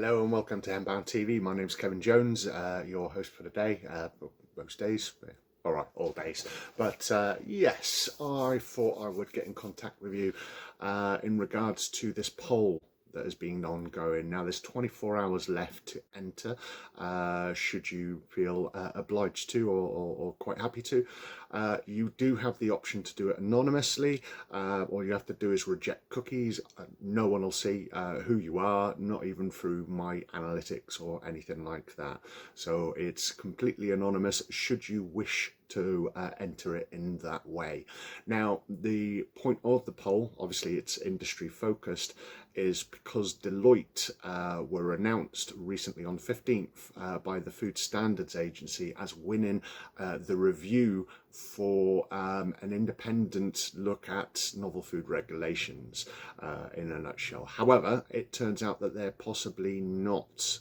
Hello and welcome to Hemp TV. My name's Kevin Jones, your host for the day, most days, all right, all days. But yes, I thought I would get in contact with you in regards to this poll that has been ongoing. Now there's 24 hours left to enter, should you feel obliged to or quite happy to. You do have the option to do it anonymously. All you have to do is reject cookies. No one will see who you are, not even through my analytics or anything like that. So it's completely anonymous should you wish to enter it in that way. Now, the point of the poll, obviously it's industry focused, is because Deloitte were announced recently on 15th by the Food Standards Agency as winning the review for an independent look at novel food regulations in a nutshell. However, it turns out that they're possibly not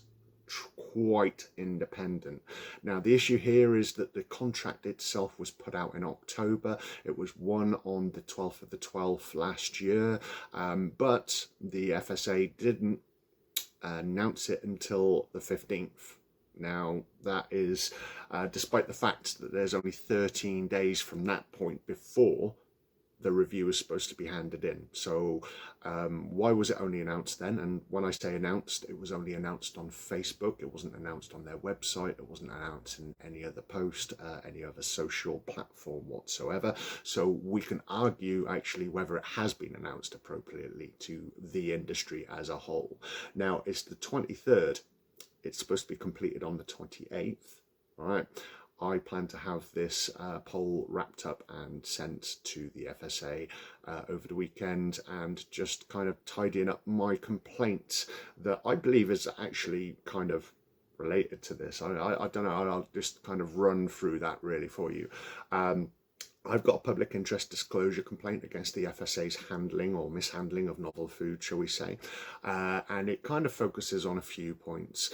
quite independent. Now the issue here is that the contract itself was put out in October. It was won on the 12th of the 12th last year, but the FSA didn't announce it until the 15th. Now that is despite the fact that there's only 13 days from that point before the review is supposed to be handed in. So why was it only announced then? And when I say announced, it was only announced on Facebook. It wasn't announced on their website. It wasn't announced in any other post, any other social platform whatsoever. So we can argue actually whether it has been announced appropriately to the industry as a whole. Now it's the 23rd. It's supposed to be completed on the 28th. All right. I plan to have this poll wrapped up and sent to the FSA over the weekend, and just kind of tidying up my complaints that I believe is actually kind of related to this. I don't know, I'll just kind of run through that really for you. I've got a public interest disclosure complaint against the FSA's handling or mishandling of novel food, shall we say, and it kind of focuses on a few points.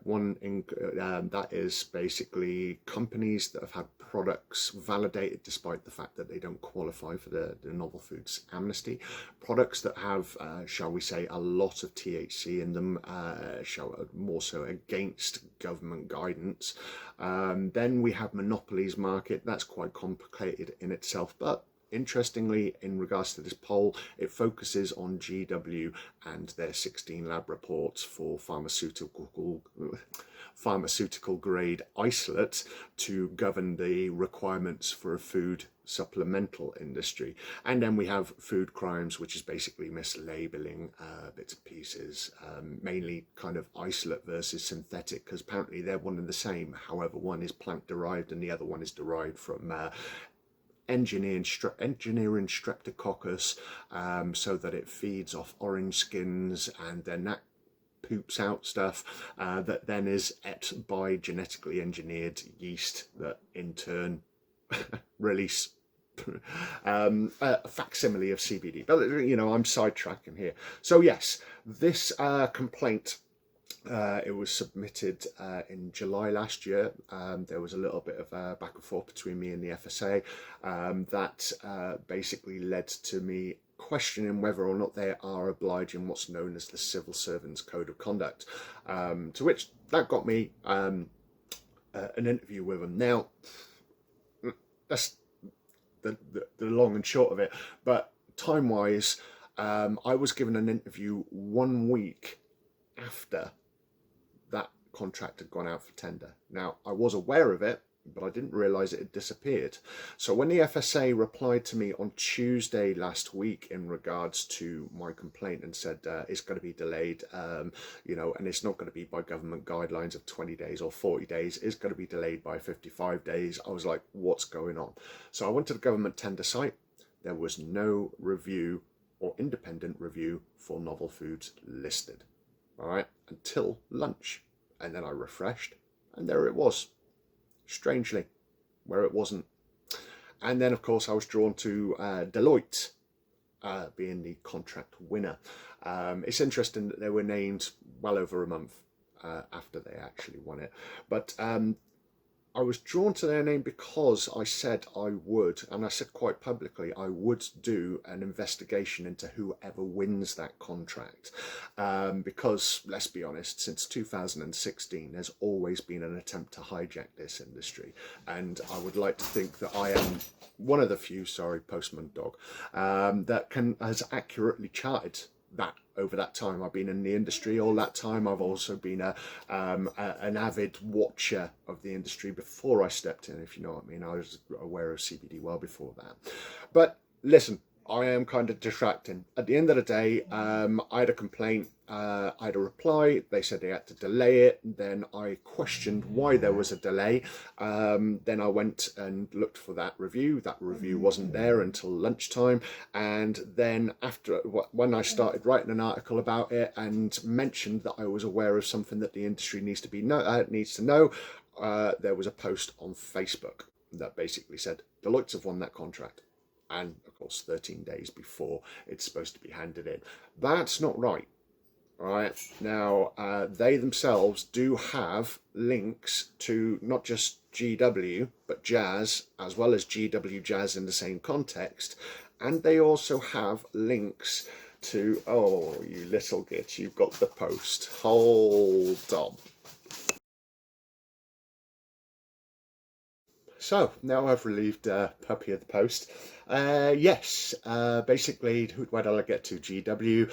One that is basically companies that have had products validated despite the fact that they don't qualify for the novel foods amnesty, products that have, shall we say, a lot of THC in them, more so against government guidance. Then we have monopolies market. That's quite complicated in itself, but interestingly, in regards to this poll, it focuses on GW and their 16 lab reports for pharmaceutical grade isolate to govern the requirements for a food supplemental industry. And then we have food crimes, which is basically mislabeling bits and pieces, mainly kind of isolate versus synthetic, because apparently they're one and the same. However, one is plant derived and the other one is derived from engineering streptococcus, so that it feeds off orange skins, and then that poops out stuff that then is ate by genetically engineered yeast that in turn release a facsimile of CBD. But you know, I'm sidetracking here. So yes, this complaint, it was submitted in July last year. There was a little bit of back and forth between me and the FSA that basically led to me questioning whether or not they are obliging what's known as the Civil Servants Code of Conduct, to which that got me an interview with them. Now, that's the long and short of it, but time-wise, I was given an interview 1 week after that contract had gone out for tender. Now, I was aware of it, but I didn't realise it had disappeared. So when the FSA replied to me on Tuesday last week in regards to my complaint and said it's going to be delayed, you know, and it's not going to be by government guidelines of 20 days or 40 days, it's going to be delayed by 55 days, I was like, what's going on? So I went to the government tender site. There was no review or independent review for novel foods listed. All right, until lunch. And then I refreshed, and there it was, strangely, where it wasn't. And then, of course, I was drawn to Deloitte being the contract winner. It's interesting that they were named well over a month after they actually won it. But I I was drawn to their name because I said I would, and I said quite publicly, I would do an investigation into whoever wins that contract. Because, let's be honest, since 2016, there's always been an attempt to hijack this industry. And I would like to think that I am one of the few, sorry, postman dog, that has accurately charted that over that time I've been in the industry. All that time I've also been an avid watcher of the industry before I stepped in, if you know what I mean. I was aware of CBD well before that. But listen, I am kind of distracting. At the end of the day, I had a complaint, I had a reply, they said they had to delay it, then I questioned why there was a delay, then I went and looked for that review wasn't there until lunchtime, and then after, when I started writing an article about it and mentioned that I was aware of something that the industry needs to know, there was a post on Facebook that basically said Deloitte have won that contract. And of course 13 days before it's supposed to be handed in. That's not right. All right, now they themselves do have links to not just GW but Jazz, as well as GW Jazz in the same context, and they also have links to, oh, you little git, you've got the post, hold on. So now I've relieved Puppy of the post. Yes, basically, where did I get to? GW,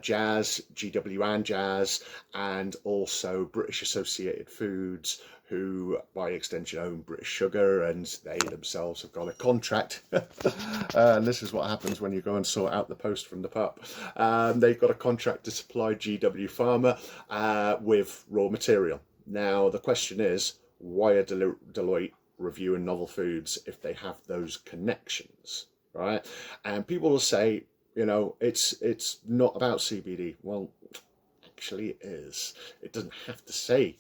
Jazz, GW and Jazz, and also British Associated Foods, who by extension own British Sugar, and they themselves have got a contract. And this is what happens when you go and sort out the post from the pup. They've got a contract to supply GW Pharma with raw material. Now the question is, why are Deloitte reviewing novel foods if they have those connections, right? And people will say, you know, it's not about CBD. Well, actually it is. It doesn't have to say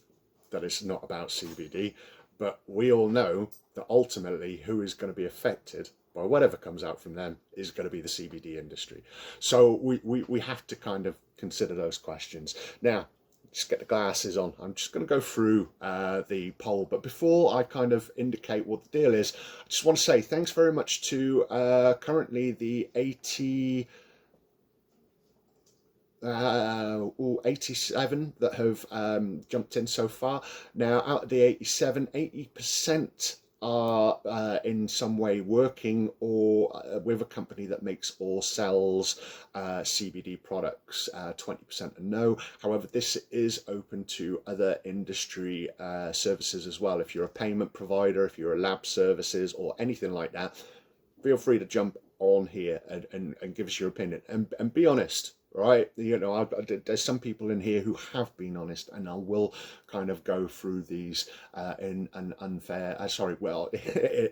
that it's not about CBD, but we all know that ultimately who is going to be affected by whatever comes out from them is going to be the CBD industry. So we have to kind of consider those questions. Now, just get the glasses on. I'm just going to go through the poll, but before I kind of indicate what the deal is, I just want to say thanks very much to currently the 87 that have jumped in so far. Now, out of the 87, 80% are in some way working or with a company that makes or sells CBD products. 20% are no. However, this is open to other industry services as well. If you're a payment provider, if you're a lab services or anything like that, feel free to jump on here and give us your opinion and be honest. Right, you know, there's some people in here who have been honest, and I will kind of go through these in an unfair,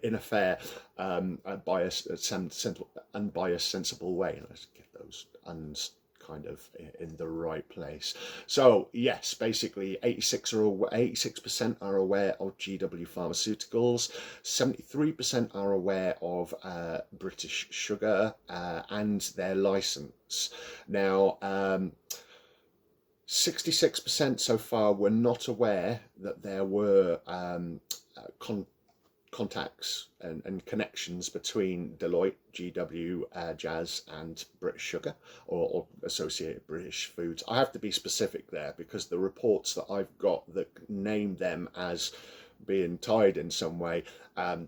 in a fair, unbiased, sensible way. Let's get those uns kind of in the right place. So yes, basically 86% are aware of GW Pharmaceuticals, 73% are aware of British Sugar and their license. Now 66% so far were not aware that there were contacts and connections between Deloitte, GW, Jazz and British Sugar or Associated British Foods. I have to be specific there because the reports that I've got that name them as being tied in some way,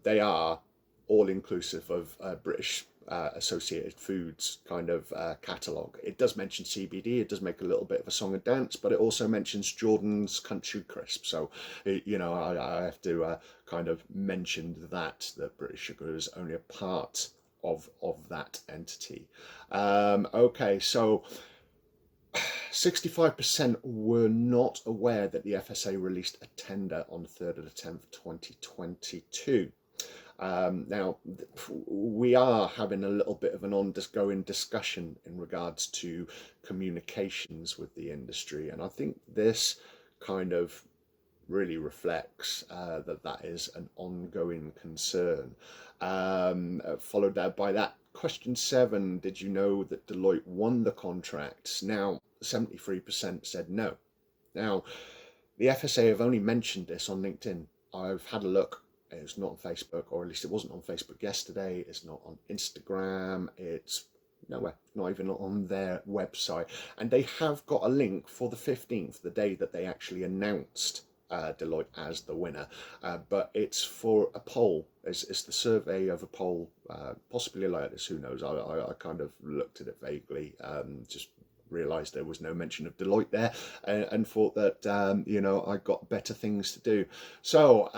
they are all inclusive of British Associated Foods kind of catalogue. It does mention CBD, it does make a little bit of a song and dance, but it also mentions Jordan's Country Crisp. So, you know, I have to kind of mention that British Sugar is only a part of that entity. Okay, so 65% were not aware that the FSA released a tender on 3rd of the 10th, 2022. Now, we are having a little bit of an ongoing discussion in regards to communications with the industry, and I think this kind of really reflects that is an ongoing concern. Followed by that, question 7, did you know that Deloitte won the contracts? Now, 73% said no. Now, the FSA have only mentioned this on LinkedIn. I've had a look. It's not on Facebook, or at least it wasn't on Facebook yesterday. It's not on Instagram. It's nowhere, not even on their website. And they have got a link for the 15th, the day that they actually announced Deloitte as the winner. But it's for a poll. It's the survey of a poll, possibly like this, who knows. I kind of looked at it vaguely, just realised there was no mention of Deloitte there, and thought that, you know, I got better things to do. So,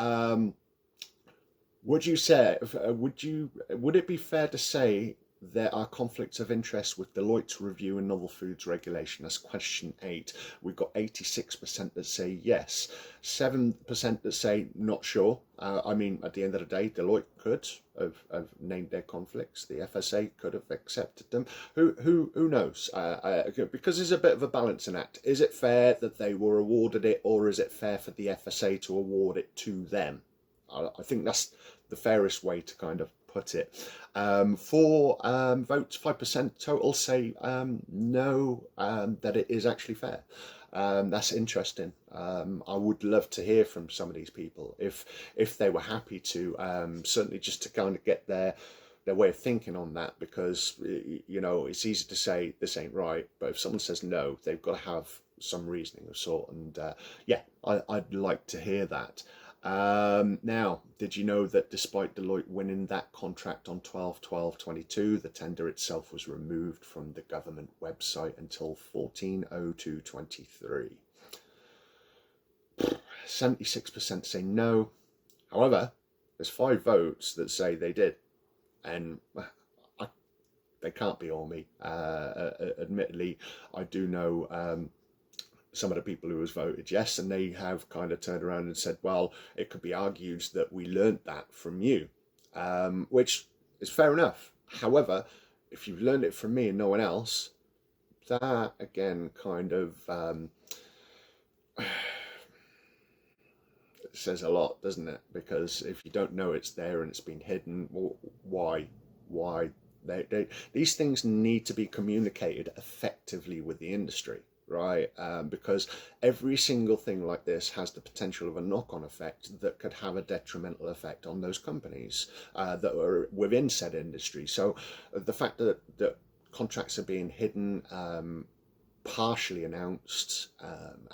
would you say, would it be fair to say there are conflicts of interest with Deloitte's review and novel foods regulation? That's question 8. We've got 86% that say yes, 7% that say not sure. I mean, at the end of the day, Deloitte could have named their conflicts. The FSA could have accepted them. Who knows? Because there's a bit of a balancing act. Is it fair that they were awarded it, or is it fair for the FSA to award it to them? I think that's the fairest way to kind of put it. For votes, 5% total say no, that it is actually fair. That's interesting. I would love to hear from some of these people if they were happy to, certainly just to kind of get their way of thinking on that, because, you know, it's easy to say this ain't right, but if someone says no, they've got to have some reasoning of sort. And yeah, I'd like to hear that. Now, did you know that despite Deloitte winning that contract on 12/12/22, the tender itself was removed from the government website until 14/02/23? 76% say no. However, there's 5 votes that say they did, and they can't be all me. Admittedly, I do know some of the people who has voted yes, and they have kind of turned around and said, well, it could be argued that we learnt that from you, which is fair enough. However, if you've learned it from me and no one else, that again kind of says a lot, doesn't it? Because if you don't know it's there and it's been hidden, well, why? These things need to be communicated effectively with the industry, right? Because every single thing like this has the potential of a knock-on effect that could have a detrimental effect on those companies that are within said industry. So the fact that contracts are being hidden, partially announced,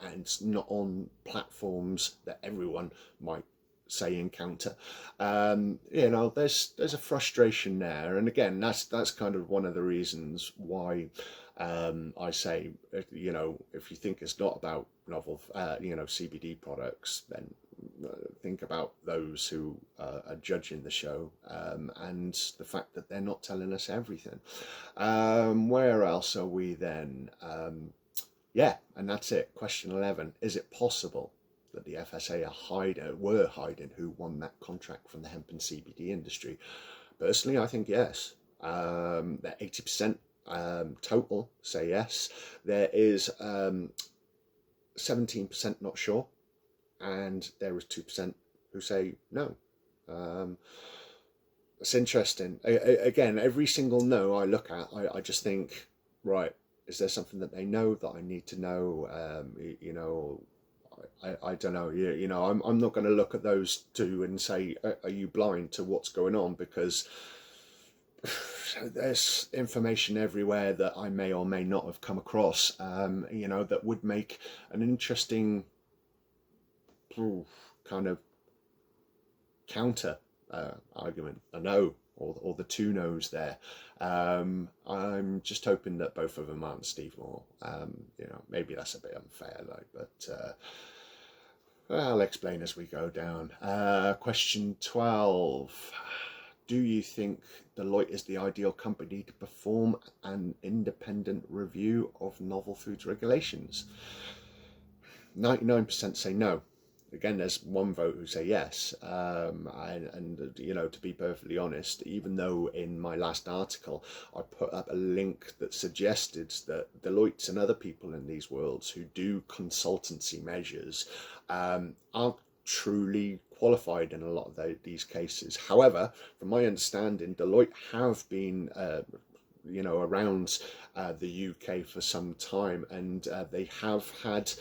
and not on platforms that everyone might say encounter, you know, there's a frustration there. And again, that's kind of one of the reasons why I say, you know, if you think it's not about novel, you know, CBD products, then think about those who are judging the show, and the fact that they're not telling us everything. Where else are we then? Yeah, and that's it. Question 11. Is it possible that the FSA were hiding who won that contract from the hemp and CBD industry? Personally, I think yes. That 80% total say yes. There is 17% not sure, and there is 2% who say no. It's interesting. Again, every single no I look at, I just think, right, is there something that they know that I need to know? You know, I don't know. You know, I'm not going to look at those two and say, are you blind to what's going on? Because there's information everywhere that I may or may not have come across, you know, that would make an interesting kind of counter argument, a no, or the 2 no's there. I'm just hoping that both of them aren't Steve Moore. You know, maybe that's a bit unfair though, but I'll explain as we go down. Question 12. Do you think Deloitte is the ideal company to perform an independent review of novel foods regulations? 99% say no. Again, there's 1 vote who say yes. And you know, to be perfectly honest, even though in my last article I put up a link that suggested that Deloitte and other people in these worlds who do consultancy measures aren't truly qualified in a lot of these cases. However, from my understanding, Deloitte have been you know, around the UK for some time, and they have had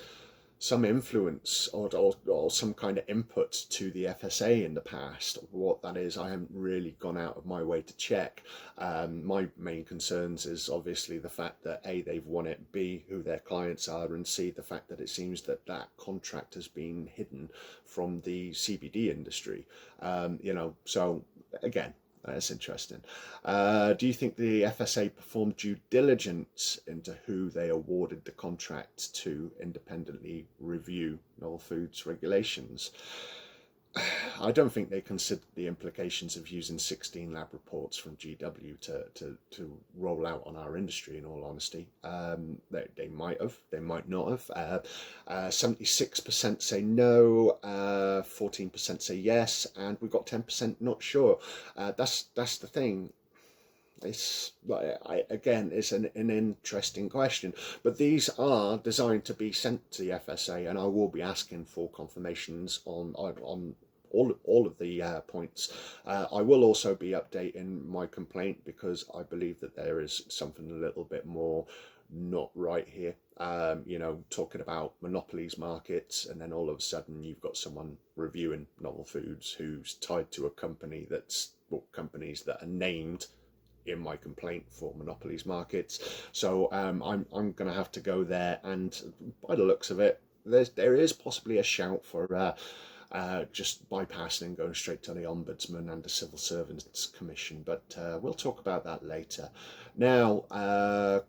some influence or some kind of input to the FSA in the past. What that is, I haven't really gone out of my way to check. My main concerns is obviously the fact that A, they've won it, B, who their clients are, and C, the fact that it seems that that contract has been hidden from the CBD industry. So again, that's interesting. Do you think the FSA performed due diligence into who they awarded the contract to independently review novel foods regulations? I don't think they considered the implications of using 16 lab reports from GW to roll out on our industry, in all honesty. They might have, they might not have. 76% say no, 14% say yes, and we've got 10% not sure. That's the thing. It's again, it's an interesting question, but these are designed to be sent to the FSA, and I will be asking for confirmations on all of the points. I will also be updating my complaint because I believe that there is something a little bit more not right here. Talking about monopolies markets, and then all of a sudden you've got someone reviewing novel foods who's tied to a company companies that are named in my complaint for monopolies markets. So I'm going to have to go there, and by the looks of it, there is possibly a shout for just bypassing and going straight to the Ombudsman and the Civil Servants Commission, but we'll talk about that later. Now,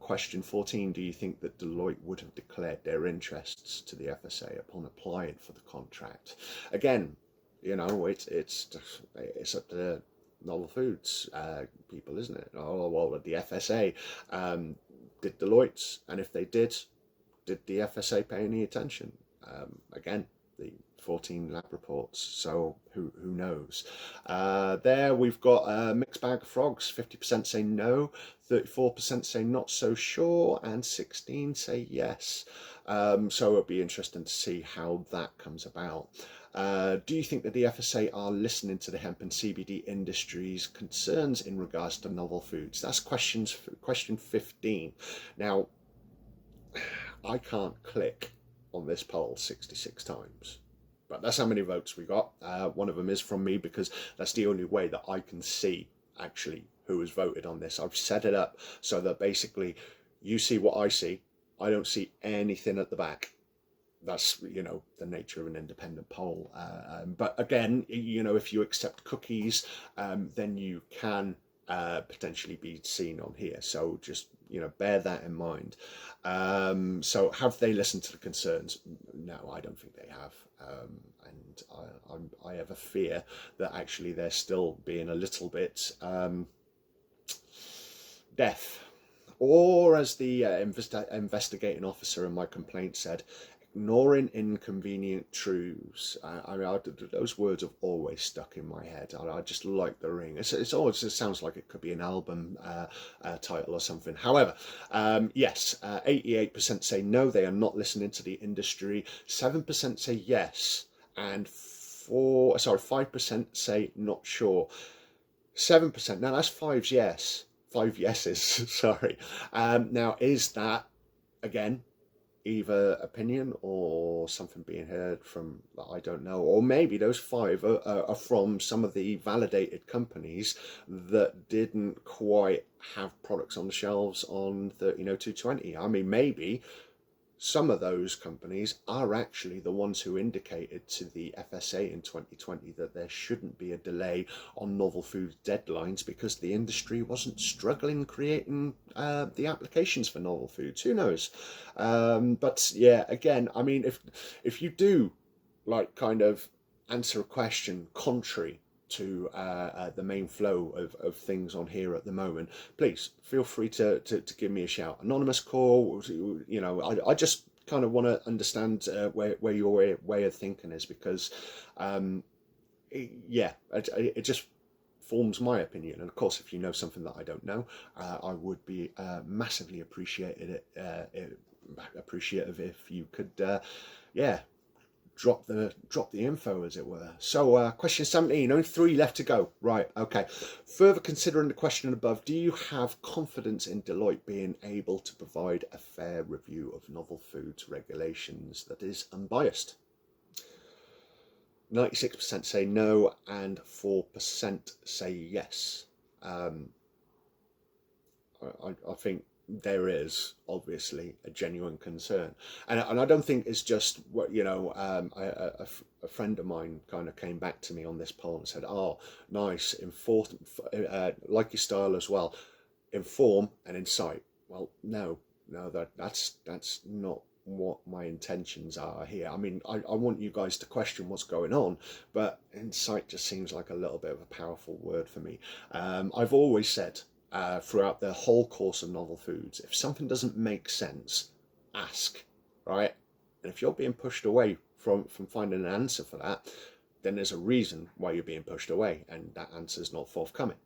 question 14, do you think that Deloitte would have declared their interests to the FSA upon applying for the contract? Again, it's up to novel foods people, isn't it? Well, the FSA did Deloitte, and if they did the FSA pay any attention? Again, the 14 lab reports, so who knows? There we've got a mixed bag of frogs. 50% say no, 34% say not so sure, and 16 say yes. So it'll be interesting to see how that comes about. Do you think that the FSA are listening to the hemp and CBD industry's concerns in regards to novel foods? That's question 15. Now, I can't click on this poll 66 times, but that's how many votes we got. One of them is from me because that's the only way that I can see actually who has voted on this. I've set it up so that basically you see what I see. I don't see anything at the back. That's the nature of an independent poll. But again, if you accept cookies, then you can potentially be seen on here. So just bear that in mind. So have they listened to the concerns? No, I don't think they have. And I have a fear that actually they're still being a little bit deaf. Or as the investigating officer in my complaint said, ignoring inconvenient truths. Those words have always stuck in my head. I just like the ring. It sounds like it could be an album title or something. However, yes, 88% say no, they are not listening to the industry. 7% say yes, and 5% say not sure. 7%. Now that's 5 yeses. Sorry. Now is that again either opinion or something being heard from, I don't know, or maybe those 5 are from some of the validated companies that didn't quite have products on the shelves on 220. I mean, maybe some of those companies are actually the ones who indicated to the FSA in 2020 that there shouldn't be a delay on novel food deadlines because the industry wasn't struggling creating the applications for novel foods. Who knows? But yeah, again, I mean, if you do kind of answer a question contrary to the main flow of things on here at the moment, please feel free to give me a shout. Anonymous call, I just kind of want to understand where your way of thinking is, because it just forms my opinion. And of course, if you know something that I don't know, I would be massively appreciative if you could drop the info, as it were. So question 17, only 3 left to go. Right, okay. Further considering the question above, do you have confidence in Deloitte being able to provide a fair review of novel foods regulations that is unbiased? 96% say no and 4% say yes. I think there is obviously a genuine concern, and I don't think it's just what a friend of mine kind of came back to me on this poll and said, "Oh, nice, like your style as well, inform and incite." Well, no, that's not what my intentions are here. I mean, I want you guys to question what's going on, but insight just seems like a little bit of a powerful word for me. I've always said throughout the whole course of novel foods, if something doesn't make sense, ask, right? And if you're being pushed away from finding an answer for that, then there's a reason why you're being pushed away, and that answer is not forthcoming.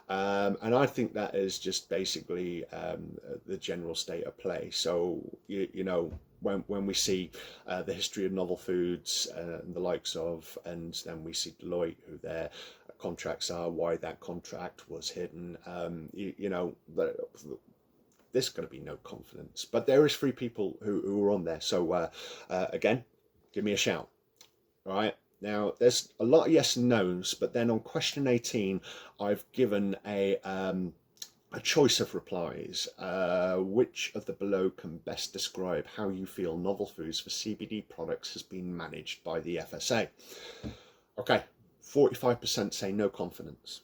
And I think that is just basically the general state of play. So, when we see the history of novel foods and the likes of, and then we see Deloitte, who their contracts are, why that contract was hidden, there's going to be no confidence. But there is 3 people who are on there. So again, give me a shout. All right. Now, there's a lot of yes and no's, but then on question 18, I've given a choice of replies. Which of the below can best describe how you feel novel foods for CBD products has been managed by the FSA? Okay, 45% say no confidence.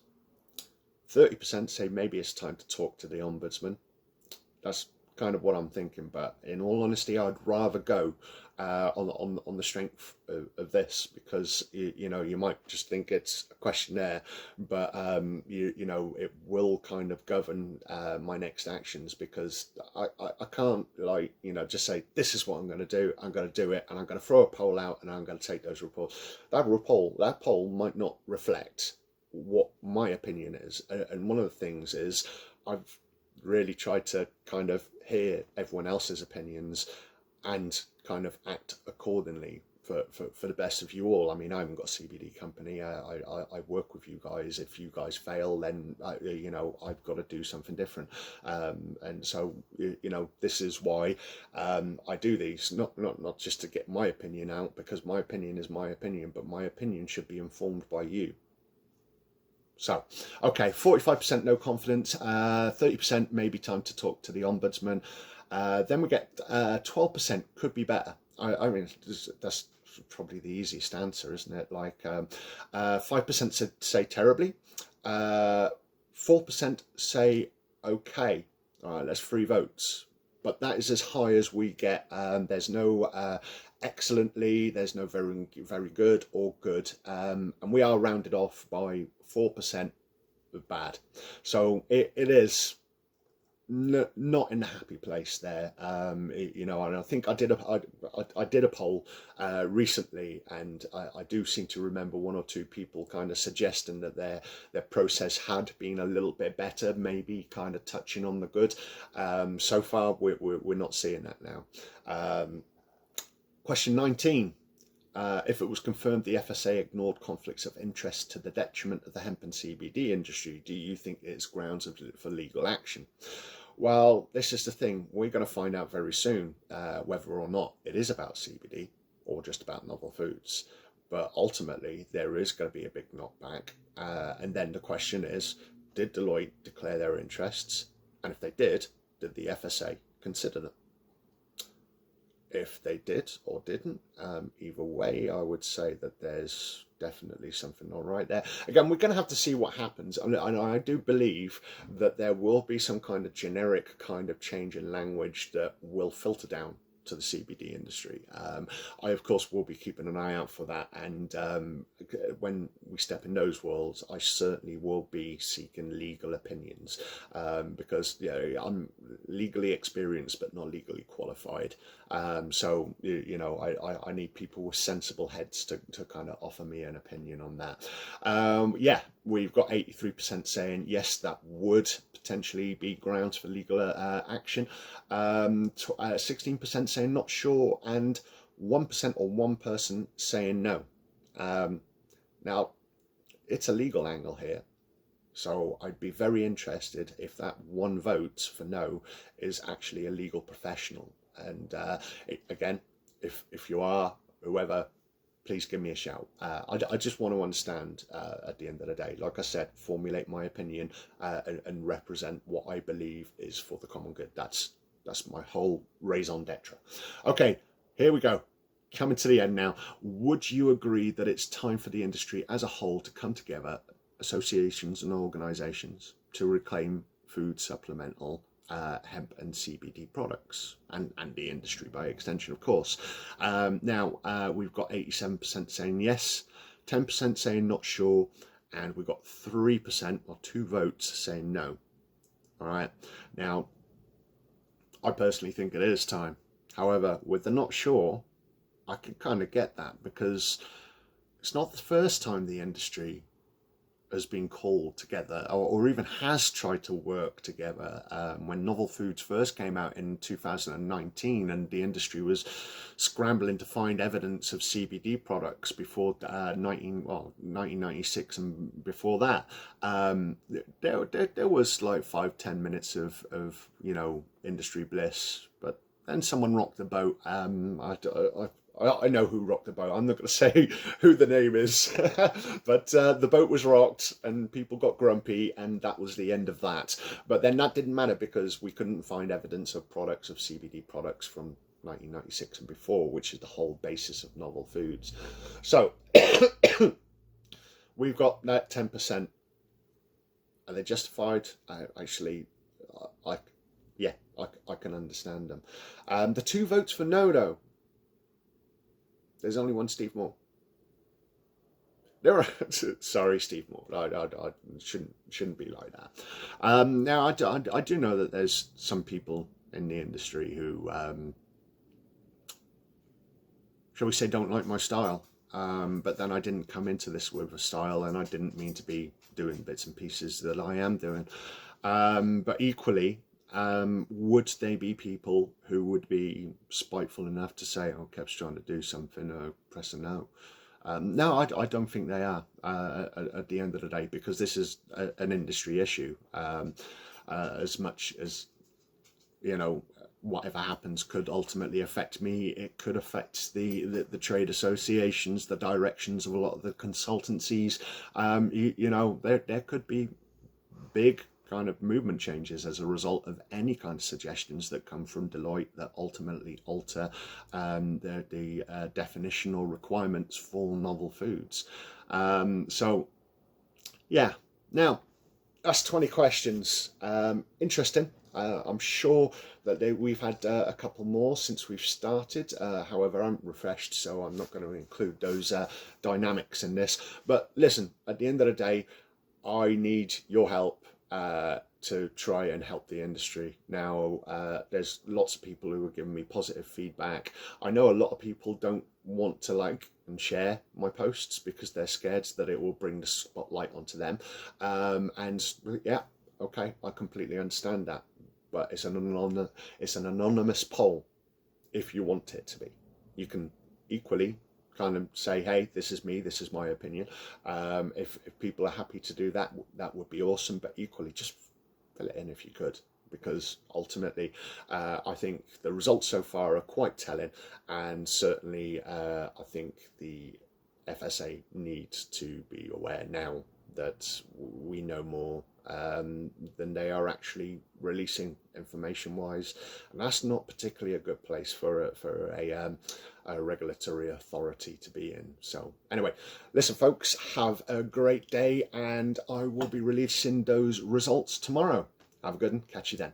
30% say maybe it's time to talk to the Ombudsman. That's kind of what I'm thinking, but in all honesty, I'd rather go on the strength of this, because you might just think it's a questionnaire, but it will kind of govern my next actions, because I can't just say this is what I'm going to do. I'm going to do it, and I'm going to throw a poll out, and I'm going to take those reports. That poll might not reflect what my opinion is, and one of the things is I've really tried to kind of hear everyone else's opinions and kind of act accordingly for the best of you all. I mean, I haven't got a CBD company. I work with you guys. If you guys fail, then I've got to do something different. And so this is why I do these, not just to get my opinion out, because my opinion is my opinion, but my opinion should be informed by you. So, okay, 45% no confidence, 30% maybe time to talk to the Ombudsman. Then we get 12% could be better. I mean, that's probably the easiest answer, isn't it? Like 5% say terribly, 4% say okay. All right, that's 3 votes. But that is as high as we get. There's no excellently, there's no very, very good or good. And we are rounded off by 4% of bad. So it is not in a happy place there. And I think I did a poll recently, and I do seem to remember 1 or 2 people kind of suggesting that their process had been a little bit better, maybe kind of touching on the good. So far we're not seeing that now. Question 19. If it was confirmed the FSA ignored conflicts of interest to the detriment of the hemp and CBD industry, do you think it's grounds for legal action? Well, this is the thing. We're going to find out very soon whether or not it is about CBD or just about novel foods. But ultimately, there is going to be a big knockback. And then the question is, did Deloitte declare their interests? And if they did the FSA consider them? If they did or didn't, either way, I would say that there's definitely something not right there. Again, we're going to have to see what happens. And I do believe that there will be some kind of generic kind of change in language that will filter down to the CBD industry. I, of course, will be keeping an eye out for that. And when we step in those worlds, I certainly will be seeking legal opinions, because I'm legally experienced but not legally qualified. So I need people with sensible heads to kind of offer me an opinion on that. Yeah, we've got 83% saying yes, that would potentially be grounds for legal action. 16% saying not sure, and 1% or one person saying no. Now, it's a legal angle here. So I'd be very interested if that one vote for no is actually a legal professional. And again, if you are, whoever, please give me a shout. I just want to understand at the end of the day, like I said, formulate my opinion and represent what I believe is for the common good. That's my whole raison d'etre. Okay, here we go. Coming to the end now. Would you agree that it's time for the industry as a whole to come together, associations and organisations, to reclaim food supplemental hemp and CBD products and the industry by extension, of course? Now, we've got 87% saying yes, 10% saying not sure, and we've got 3% or 2 votes saying no. All right. Now, I personally think it is time. However, with the not sure, I can kind of get that, because it's not the first time the industry has been called together or even has tried to work together. When novel foods first came out in 2019 and the industry was scrambling to find evidence of CBD products before 1996 and before that, there was like 5-10 minutes of industry bliss, but then someone rocked the boat. I know who rocked the boat. I'm not going to say who the name is, but the boat was rocked and people got grumpy, and that was the end of that. But then that didn't matter, because we couldn't find evidence of products, of CBD products from 1996 and before, which is the whole basis of novel foods. So we've got that 10%. Are they justified? Actually, I can understand them. The 2 votes for no, though. There's only one Steve Moore. Sorry, Steve Moore. I shouldn't be like that. Now, I do know that there's some people in the industry who, shall we say, don't like my style. But then I didn't come into this with a style, and I didn't mean to be doing bits and pieces that I am doing. But equally, would they be people who would be spiteful enough to say, oh, Kev's trying to do something, press a no? No, I don't think they are at the end of the day, because this is an industry issue. As much as, whatever happens could ultimately affect me, it could affect the trade associations, the directions of a lot of the consultancies. There could be big kind of movement changes as a result of any kind of suggestions that come from Deloitte that ultimately alter the definitional requirements for novel foods. So yeah, now that's 20 questions. Interesting. I'm sure that we've had a couple more since we've started. However, I'm refreshed, so I'm not going to include those dynamics in this. But listen, at the end of the day, I need your help to try and help the industry. Now, there's lots of people who are giving me positive feedback. I know a lot of people don't want to like and share my posts because they're scared that it will bring the spotlight onto them. And yeah, okay, I completely understand that. But it's an anonymous poll if you want it to be. You can equally kind of say, hey, this is me, this is my opinion. If people are happy to do that, that would be awesome. But equally, just fill it in if you could, because ultimately I think the results so far are quite telling, and certainly I think the FSA needs to be aware now that we know more than they are actually releasing information wise, and that's not particularly a good place for a regulatory authority to be in. So anyway, listen folks, have a great day, and I will be releasing those results tomorrow. Have a good one, catch you then.